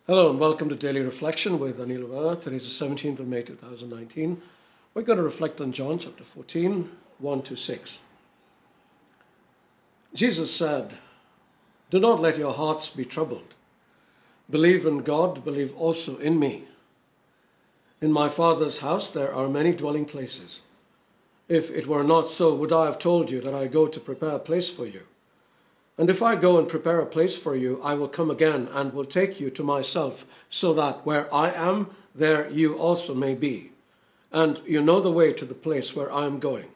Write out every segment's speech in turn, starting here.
Hello and welcome to Daily Reflection with Aneel Aranha. Today is the 17th of May 2019. We're going to reflect on John chapter 14, 1 to 6. Jesus said, "Do not let your hearts be troubled. Believe in God, believe also in me. In my Father's house there are many dwelling places. If it were not so, would I have told you that I go to prepare a place for you? And if I go and prepare a place for you, I will come again and will take you to myself, so that where I am, there you also may be. And you know the way to the place where I am going."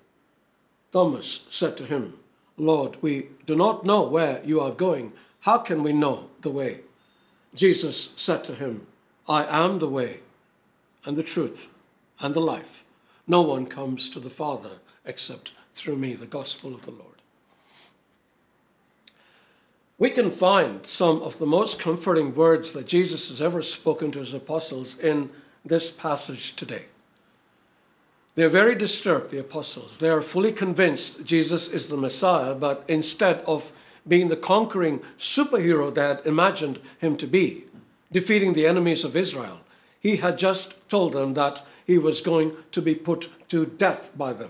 Thomas said to him, "Lord, we do not know where you are going. How can we know the way?" Jesus said to him, "I am the way and the truth and the life. No one comes to the Father except through me." The Gospel of the Lord. We can find some of the most comforting words that Jesus has ever spoken to his apostles in this passage today. They're very disturbed, the apostles. They are fully convinced Jesus is the Messiah, but instead of being the conquering superhero they had imagined him to be, defeating the enemies of Israel, he had just told them that he was going to be put to death by them.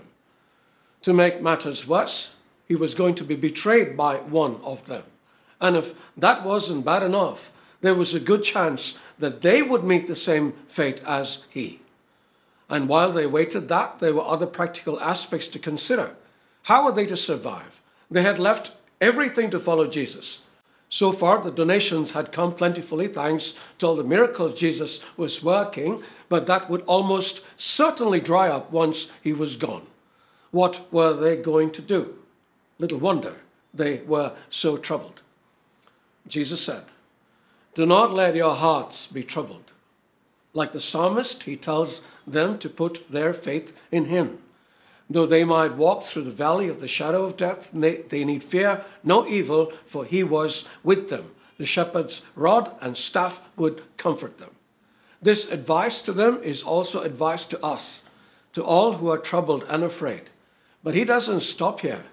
To make matters worse, he was going to be betrayed by one of them. And if that wasn't bad enough, there was a good chance that they would meet the same fate as he. And while they waited that, there were other practical aspects to consider. How were they to survive? They had left everything to follow Jesus. So far, the donations had come plentifully thanks to all the miracles Jesus was working, but that would almost certainly dry up once he was gone. What were they going to do? Little wonder they were so troubled. Jesus said, "Do not let your hearts be troubled." Like the psalmist, he tells them to put their faith in him. Though they might walk through the valley of the shadow of death, they need fear no evil, for he was with them. The shepherd's rod and staff would comfort them. This advice to them is also advice to us, to all who are troubled and afraid. But he doesn't stop here.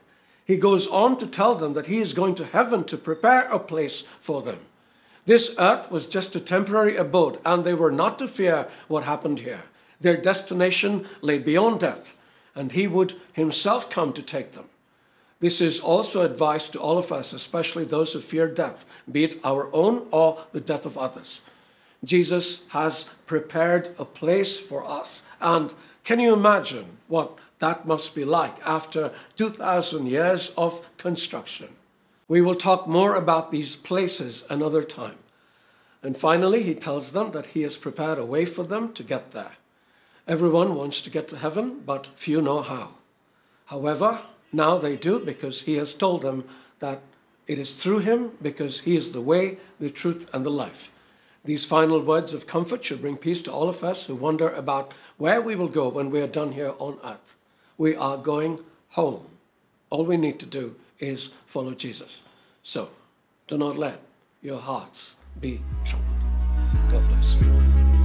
He goes on to tell them that he is going to heaven to prepare a place for them. This earth was just a temporary abode, and they were not to fear what happened here. Their destination lay beyond death, and he would himself come to take them. This is also advice to all of us, especially those who fear death, be it our own or the death of others. Jesus has prepared a place for us, and can you imagine what that must be like after 2,000 years of construction? We will talk more about these places another time. And finally, he tells them that he has prepared a way for them to get there. Everyone wants to get to heaven, but few know how. However, now they do, because he has told them that it is through him, because he is the way, the truth, and the life. These final words of comfort should bring peace to all of us who wonder about where we will go when we are done here on earth. We are going home. All we need to do is follow Jesus. So, do not let your hearts be troubled. God bless you.